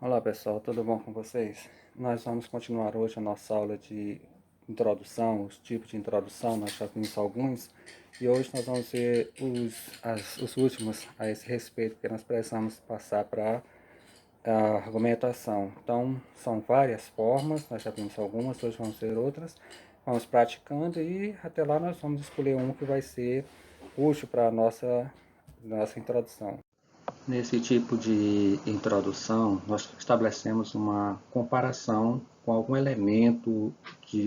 Olá pessoal, tudo bom com vocês? Nós vamos continuar hoje a nossa aula de introdução, os tipos de introdução, nós já vimos alguns, e hoje nós vamos ver os últimos a esse respeito, que nós precisamos passar para a argumentação. Então, são várias formas, nós já vimos algumas, hoje vamos ver outras, vamos praticando e até lá nós vamos escolher um que vai ser útil para a nossa introdução. Nesse tipo de introdução, nós estabelecemos uma comparação com algum elemento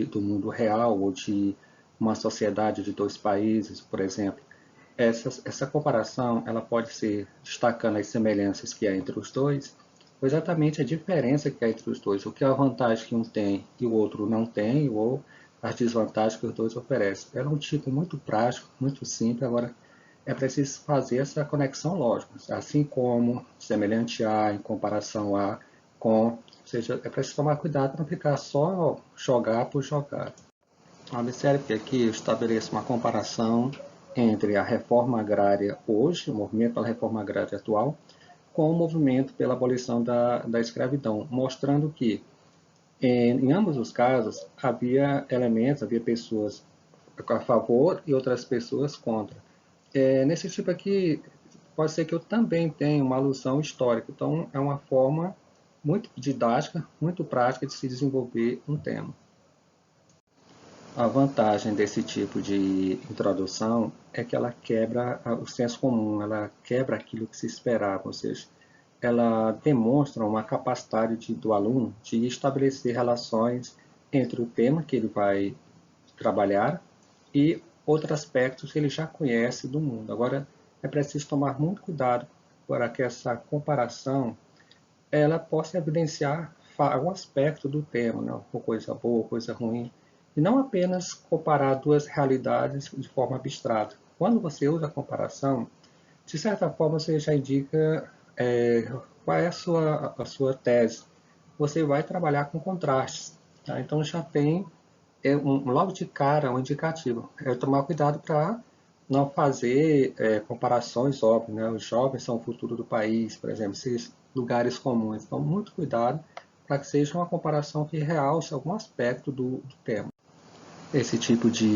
do mundo real ou de uma sociedade de dois países, por exemplo. Essa comparação ela pode ser destacando as semelhanças que há entre os dois, ou exatamente a diferença que há entre os dois, o que é a vantagem que um tem e o outro não tem, ou as desvantagens que os dois oferecem. É um tipo muito prático, muito simples, agora é preciso fazer essa conexão lógica, assim como semelhante a, em comparação a, com, ou seja, é preciso tomar cuidado para não ficar só jogar por jogar. Observe que aqui eu estabeleço uma comparação entre a reforma agrária hoje, o movimento pela reforma agrária atual, com o movimento pela abolição da escravidão, mostrando que em ambos os casos havia elementos, havia pessoas a favor e outras pessoas contra. Nesse tipo aqui, pode ser que eu também tenha uma alusão histórica. Então, é uma forma muito didática, muito prática de se desenvolver um tema. A vantagem desse tipo de introdução é que ela quebra o senso comum, ela quebra aquilo que se esperava, ou seja, ela demonstra uma capacidade do aluno de estabelecer relações entre o tema que ele vai trabalhar e outros aspectos que ele já conhece do mundo. Agora, é preciso tomar muito cuidado para que essa comparação ela possa evidenciar algum aspecto do tema, né? Ou coisa boa, coisa ruim, e não apenas comparar duas realidades de forma abstrata. Quando você usa a comparação, de certa forma você já indica qual é a sua tese. Você vai trabalhar com contrastes. Tá? Então já tem logo de cara um indicativo. É tomar cuidado para não fazer comparações óbvias. Né? Os jovens são o futuro do país, por exemplo, esses lugares comuns. Então, muito cuidado para que seja uma comparação que realce algum aspecto do tema. Esse tipo de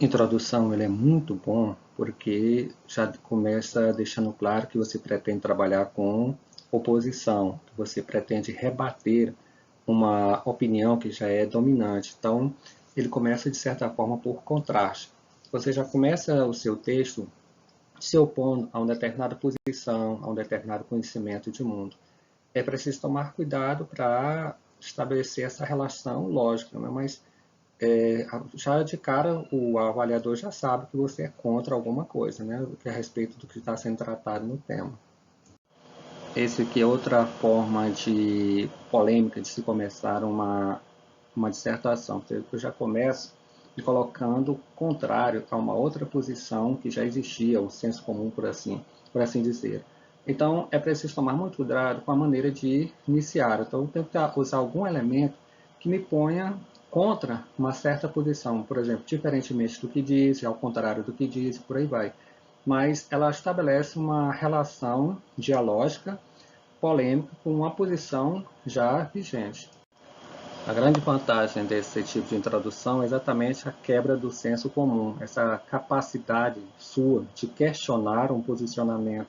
introdução ele é muito bom porque já começa deixando claro que você pretende trabalhar com oposição, que você pretende rebater uma opinião que já é dominante. Então, ele começa de certa forma por contraste. Você já começa o seu texto se opondo a uma determinada posição, a um determinado conhecimento de mundo. É preciso tomar cuidado para estabelecer essa relação lógica, né? Mas já de cara o avaliador já sabe que você é contra alguma coisa, né? Que é a respeito do que está sendo tratado no tema. Esse aqui é outra forma de polêmica de se começar uma dissertação. Eu já começo me colocando contrário a uma outra posição que já existia, o senso comum, por assim dizer. Então, é preciso tomar muito cuidado com a maneira de iniciar. Então, eu tenho que usar algum elemento que me ponha contra uma certa posição, por exemplo, diferentemente do que diz, ao contrário do que diz, por aí vai. Mas ela estabelece uma relação dialógica, polêmica, com uma posição já vigente. A grande vantagem desse tipo de introdução é exatamente a quebra do senso comum, essa capacidade sua de questionar um posicionamento,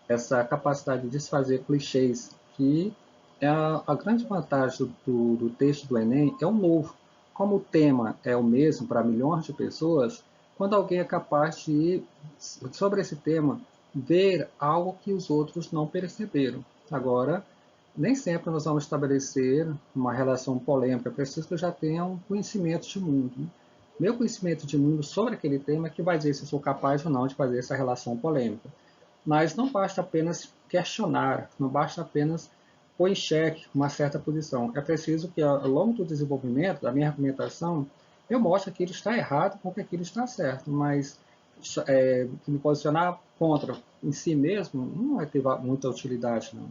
essa capacidade de desfazer clichês, que é a grande vantagem do texto do Enem, é o novo. Como o tema é o mesmo para milhões de pessoas, quando alguém é capaz de, sobre esse tema, ver algo que os outros não perceberam. Agora, nem sempre nós vamos estabelecer uma relação polêmica, é preciso que eu já tenha um conhecimento de mundo. Né? Meu conhecimento de mundo sobre aquele tema é que vai dizer se eu sou capaz ou não de fazer essa relação polêmica. Mas não basta apenas questionar, não basta apenas pôr em xeque uma certa posição. É preciso que, ao longo do desenvolvimento da minha argumentação, eu mostre que aquilo está errado porque aquilo está certo. Mas me posicionar contra em si mesmo não vai ter muita utilidade, não.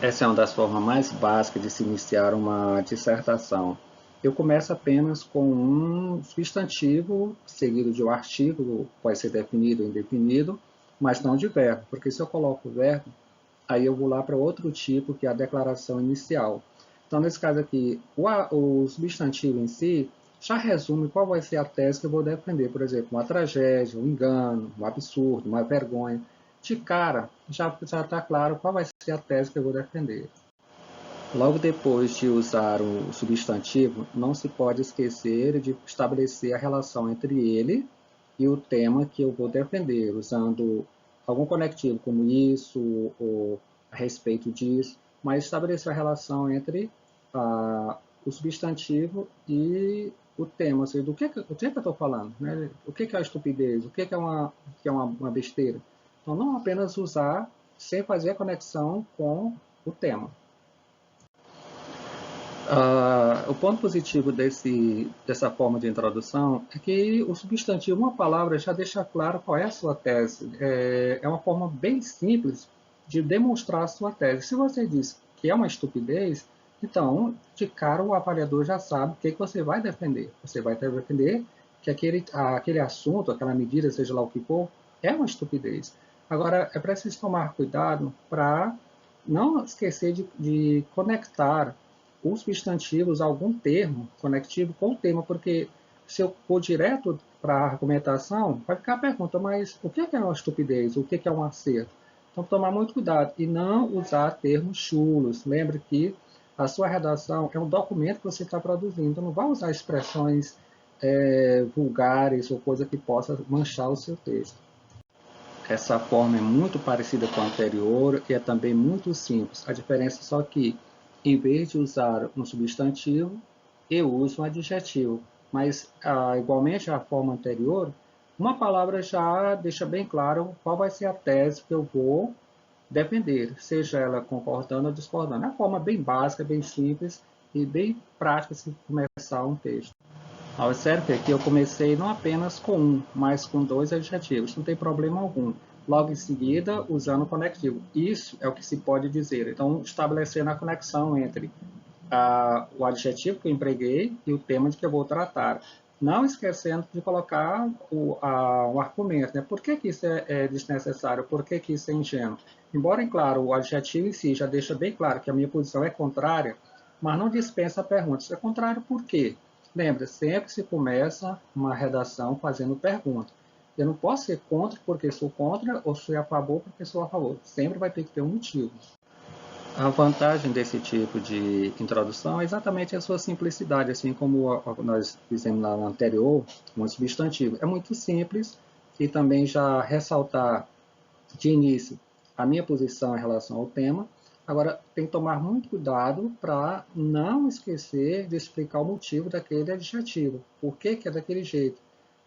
Essa é uma das formas mais básicas de se iniciar uma dissertação. Eu começo apenas com um substantivo seguido de um artigo, pode ser definido ou indefinido, mas não de verbo, porque se eu coloco o verbo, aí eu vou lá para outro tipo, que é a declaração inicial. Então, nesse caso aqui, o substantivo em si já resume qual vai ser a tese que eu vou defender. Por exemplo, uma tragédia, um engano, um absurdo, uma vergonha. De cara, já está claro qual vai ser a tese que eu vou defender. Logo depois de usar o substantivo, não se pode esquecer de estabelecer a relação entre ele e o tema que eu vou defender, usando algum conectivo como isso ou a respeito disso, mas estabelecer a relação entre o substantivo e o tema, ou seja, do que eu estou falando, né? O que é a estupidez, o que é uma besteira. Então, não apenas usar sem fazer a conexão com o tema. O ponto positivo dessa forma de introdução é que o substantivo, uma palavra, já deixa claro qual é a sua tese. É uma forma bem simples de demonstrar a sua tese. Se você diz que é uma estupidez, então, de cara, o avaliador já sabe o que você vai defender. Você vai defender que aquele assunto, aquela medida, seja lá o que for, é uma estupidez. Agora, é preciso tomar cuidado para não esquecer de conectar os substantivos a algum termo conectivo com o tema, porque se eu for direto para a argumentação, vai ficar a pergunta, mas o que é uma estupidez? O que é um acerto? Então, tomar muito cuidado e não usar termos chulos. Lembre que a sua redação é um documento que você está produzindo, então não vai usar expressões vulgares ou coisa que possa manchar o seu texto. Essa forma é muito parecida com a anterior e é também muito simples. A diferença é só que, em vez de usar um substantivo, eu uso um adjetivo. Mas, igualmente à forma anterior, uma palavra já deixa bem claro qual vai ser a tese que eu vou defender, seja ela concordando ou discordando. É uma forma bem básica, bem simples e bem prática de começar um texto. Observe que aqui eu comecei não apenas com um, mas com dois adjetivos, não tem problema algum. Logo em seguida, usando o conectivo. Isso é o que se pode dizer. Então, estabelecendo a conexão entre o adjetivo que eu empreguei e o tema de que eu vou tratar. Não esquecendo de colocar o argumento. Né? Por que isso é desnecessário? Por que isso é ingênuo? Embora, claro, o adjetivo em si já deixa bem claro que a minha posição é contrária, mas não dispensa a pergunta. Isso é contrário por quê? Lembra, sempre se começa uma redação fazendo pergunta. Eu não posso ser contra porque sou contra ou ser a favor porque sou a favor. Sempre vai ter que ter um motivo. A vantagem desse tipo de introdução é exatamente a sua simplicidade, assim como nós fizemos lá no anterior, um substantivo. É muito simples e também já ressaltar de início a minha posição em relação ao tema. Agora, tem que tomar muito cuidado para não esquecer de explicar o motivo daquele adjetivo. Por que é daquele jeito?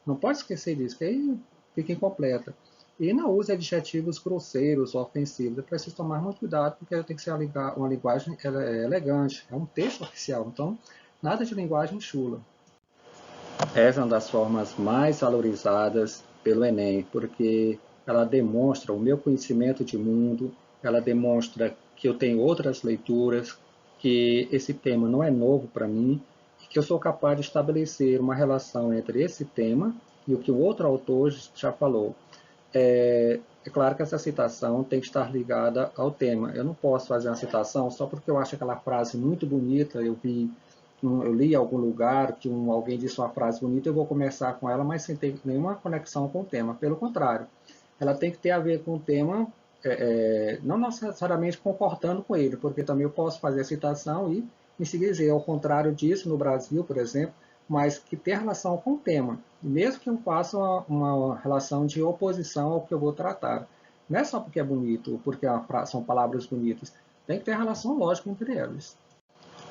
Não pode esquecer disso, que aí fica incompleta. E não use adjetivos grosseiros ou ofensivos. É preciso tomar muito cuidado, porque tem que ser uma linguagem elegante. É um texto oficial, então nada de linguagem chula. Essa é uma das formas mais valorizadas pelo Enem, porque ela demonstra o meu conhecimento de mundo, ela demonstra que eu tenho outras leituras, que esse tema não é novo para mim, e que eu sou capaz de estabelecer uma relação entre esse tema e o que o outro autor já falou. É claro que essa citação tem que estar ligada ao tema. Eu não posso fazer uma citação só porque eu acho aquela frase muito bonita, eu li em algum lugar que alguém disse uma frase bonita, eu vou começar com ela, mas sem ter nenhuma conexão com o tema. Pelo contrário, ela tem que ter a ver com o tema, não necessariamente concordando com ele, porque também eu posso fazer a citação e em seguida dizer, ao contrário disso, no Brasil, por exemplo, mas que tem relação com o tema, mesmo que eu faça uma relação de oposição ao que eu vou tratar. Não é só porque é bonito, porque são palavras bonitas, tem que ter relação lógica entre elas.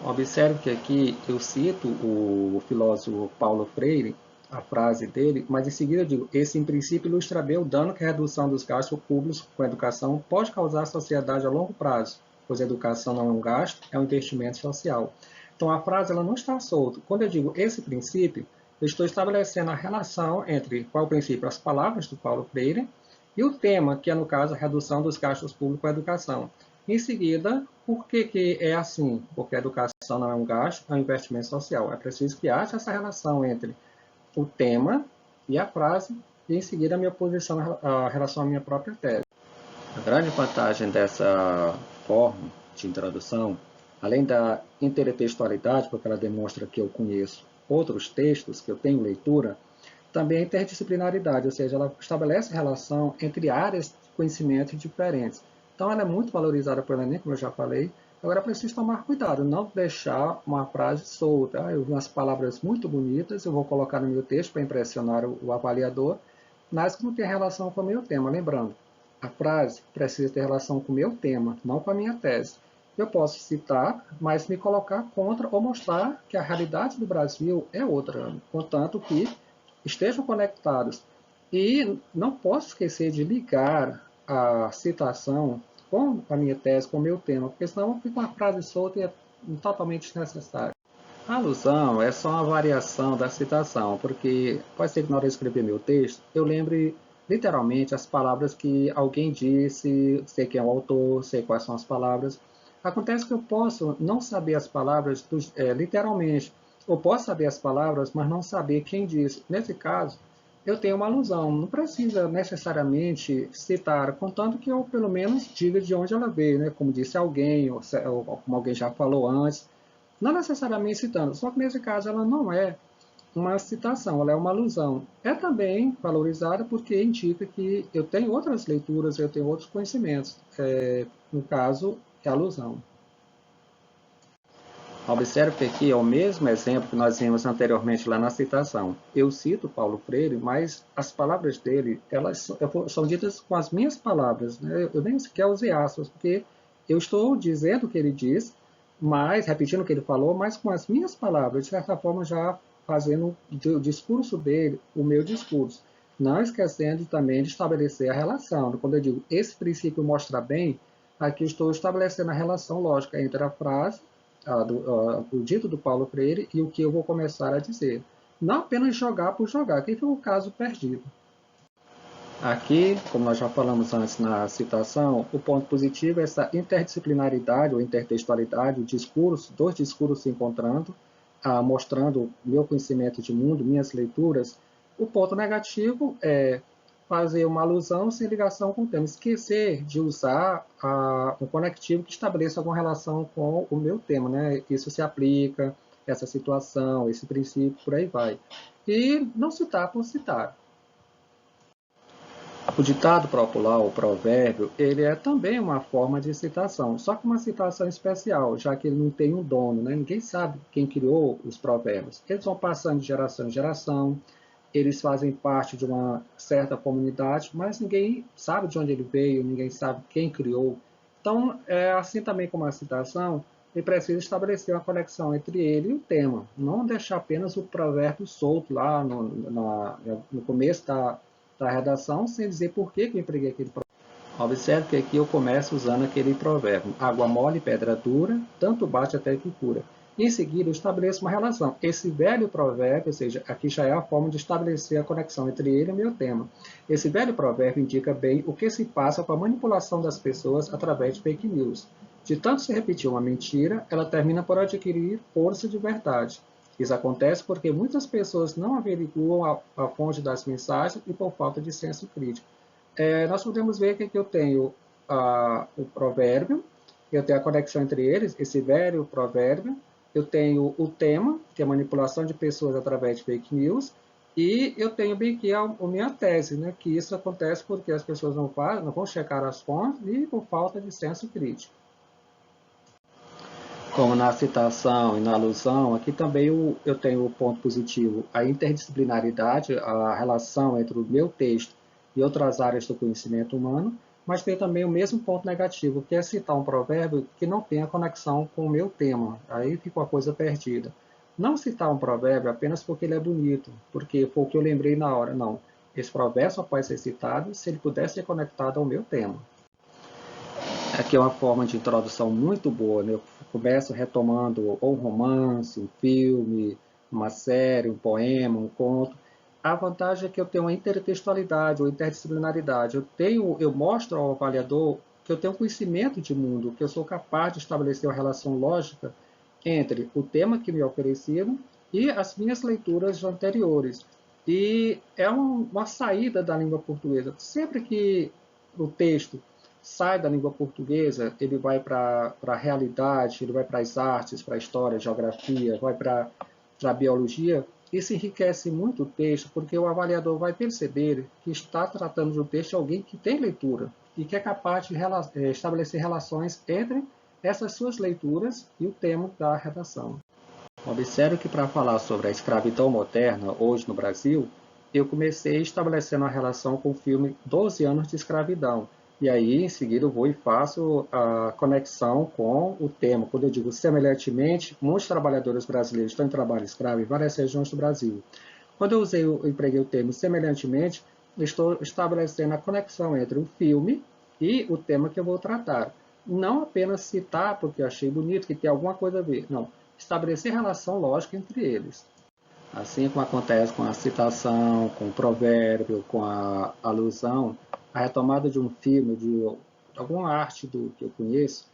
Observe que aqui eu cito o filósofo Paulo Freire, a frase dele, mas em seguida eu digo, esse em princípio ilustra bem o dano que a redução dos gastos públicos com a educação pode causar à sociedade a longo prazo, pois a educação não é um gasto, é um investimento social. Então a frase ela não está solta. Quando eu digo esse princípio, eu estou estabelecendo a relação entre qual é o princípio, as palavras do Paulo Freire, e o tema, que é no caso a redução dos gastos públicos com a educação. Em seguida, por que é assim? Porque a educação não é um gasto, é um investimento social. É preciso que haja essa relação entre o tema e a frase, e em seguida a minha posição em relação à minha própria tese. A grande vantagem dessa forma de introdução, além da intertextualidade, porque ela demonstra que eu conheço outros textos, que eu tenho leitura, também a interdisciplinaridade, ou seja, ela estabelece relação entre áreas de conhecimento diferentes. Então, ela é muito valorizada pelo Enem, como eu já falei. Agora, é preciso tomar cuidado, não deixar uma frase solta. Eu vi umas palavras muito bonitas, eu vou colocar no meu texto para impressionar o avaliador, mas que não tem relação com o meu tema. Lembrando, a frase precisa ter relação com o meu tema, não com a minha tese. Eu posso citar, mas me colocar contra ou mostrar que a realidade do Brasil é outra, contanto que estejam conectados. E não posso esquecer de ligar a citação com a minha tese, com o meu tema, porque senão fica uma frase solta e é totalmente desnecessária. A alusão é só uma variação da citação, porque pode ser que na hora de escrever meu texto, eu lembre literalmente as palavras que alguém disse, sei quem é o autor, sei quais são as palavras. Acontece que eu posso não saber as palavras literalmente, ou posso saber as palavras, mas não saber quem disse. Nesse caso, eu tenho uma alusão, não precisa necessariamente citar, contanto que eu pelo menos diga de onde ela veio, né? Como disse alguém, ou como alguém já falou antes, não necessariamente citando, só que nesse caso ela não é uma citação, ela é uma alusão. É também valorizada porque indica que eu tenho outras leituras, eu tenho outros conhecimentos. No caso, é alusão. Observe que aqui é o mesmo exemplo que nós vimos anteriormente lá na citação. Eu cito Paulo Freire, mas as palavras dele, elas são ditas com as minhas palavras, né? Eu nem sequer usei aspas, porque eu estou dizendo o que ele diz, mas repetindo o que ele falou, mas com as minhas palavras, de certa forma já fazendo o discurso dele o meu discurso. Não esquecendo também de estabelecer a relação. Quando eu digo esse princípio mostra bem, aqui estou estabelecendo a relação lógica entre a frase o dito do Paulo Freire e o que eu vou começar a dizer. Não apenas jogar por jogar, que foi o caso perdido. Aqui, como nós já falamos antes na citação, o ponto positivo é essa interdisciplinaridade ou intertextualidade, o discurso, dois discursos se encontrando, mostrando meu conhecimento de mundo, minhas leituras. O ponto negativo é fazer uma alusão sem ligação com o tema, esquecer de usar um conectivo que estabeleça alguma relação com o meu tema, né? Isso se aplica, essa situação, esse princípio, por aí vai. E não citar por citar. O ditado popular, o provérbio, ele é também uma forma de citação, só que uma citação especial, já que ele não tem um dono, né? Ninguém sabe quem criou os provérbios. Eles vão passando de geração em geração, eles fazem parte de uma certa comunidade, mas ninguém sabe de onde ele veio, ninguém sabe quem criou. Então, assim também como a citação, ele precisa estabelecer uma conexão entre ele e o tema, não deixar apenas o provérbio solto lá no começo da redação, sem dizer por que eu empreguei aquele provérbio. Observe que aqui eu começo usando aquele provérbio: água mole, pedra dura, tanto bate até que cura. Em seguida, eu estabeleço uma relação. Esse velho provérbio, ou seja, aqui já é a forma de estabelecer a conexão entre ele e o meu tema. Esse velho provérbio indica bem o que se passa com a manipulação das pessoas através de fake news. De tanto se repetir uma mentira, ela termina por adquirir força de verdade. Isso acontece porque muitas pessoas não averiguam a fonte das mensagens e por falta de senso crítico. Nós podemos ver que aqui eu tenho o provérbio, eu tenho a conexão entre eles, esse velho provérbio, eu tenho o tema, que é a manipulação de pessoas através de fake news, e eu tenho bem aqui a minha tese, né, que isso acontece porque as pessoas não vão checar as fontes e por falta de senso crítico. Como na citação e na alusão, aqui também eu tenho o ponto positivo, a interdisciplinaridade, a relação entre o meu texto e outras áreas do conhecimento humano, mas tem também o mesmo ponto negativo, que é citar um provérbio que não tenha conexão com o meu tema. Aí fica uma coisa perdida. Não citar um provérbio apenas porque ele é bonito, porque foi o que eu lembrei na hora, não. Esse provérbio só pode ser citado se ele puder ser conectado ao meu tema. Aqui é uma forma de introdução muito boa, né? Eu começo retomando ou um romance, um filme, uma série, um poema, um conto. A vantagem é que eu tenho uma intertextualidade ou interdisciplinaridade. Eu mostro ao avaliador que eu tenho conhecimento de mundo, que eu sou capaz de estabelecer uma relação lógica entre o tema que me é oferecido e as minhas leituras anteriores. E é uma saída da língua portuguesa. Sempre que o texto sai da língua portuguesa, ele vai para a realidade, ele vai para as artes, para a história, geografia, vai para a biologia, isso enriquece muito o texto, porque o avaliador vai perceber que está tratando do texto alguém que tem leitura e que é capaz de estabelecer relações entre essas suas leituras e o tema da redação. Observe que para falar sobre a escravidão moderna hoje no Brasil, eu comecei estabelecendo a relação com o filme 12 anos de escravidão. E aí, em seguida, eu vou e faço a conexão com o tema. Quando eu digo semelhantemente, muitos trabalhadores brasileiros estão em trabalho escravo em várias regiões do Brasil. Quando eu empreguei o termo semelhantemente, estou estabelecendo a conexão entre o filme e o tema que eu vou tratar. Não apenas citar porque eu achei bonito, que tem alguma coisa a ver. Não. Estabelecer relação lógica entre eles. Assim como acontece com a citação, com o provérbio, com a alusão, a retomada de um filme, de alguma arte que eu conheço,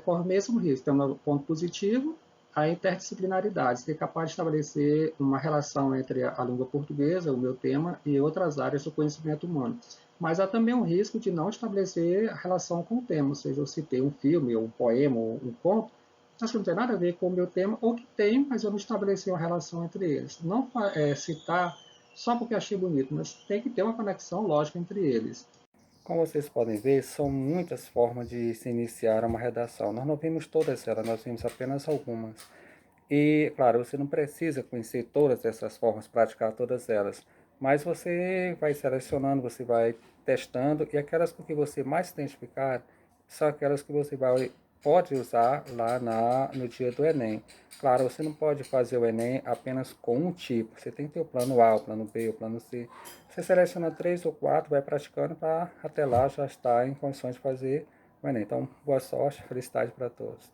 corre o mesmo risco. Tem um ponto positivo, a interdisciplinaridade, ser capaz de estabelecer uma relação entre a língua portuguesa, o meu tema, e outras áreas do conhecimento humano. Mas há também um risco de não estabelecer relação com o tema, ou seja, eu citei um filme, ou um poema, ou um conto, acho que não tem nada a ver com o meu tema, ou que tem, mas eu não estabeleci uma relação entre eles. Não citar só porque achei bonito, mas tem que ter uma conexão lógica entre eles. Como vocês podem ver, são muitas formas de se iniciar uma redação. Nós não vimos todas elas, nós vimos apenas algumas. E, claro, você não precisa conhecer todas essas formas, praticar todas elas, mas você vai selecionando, você vai testando, e aquelas que você mais se identificar são aquelas que você pode usar lá no dia do Enem. Claro, você não pode fazer o Enem apenas com um tipo, você tem que ter o plano A, o plano B, o plano C. Você seleciona 3 ou 4, vai praticando para até lá já estar em condições de fazer o Enem. Então, boa sorte, felicidade para todos.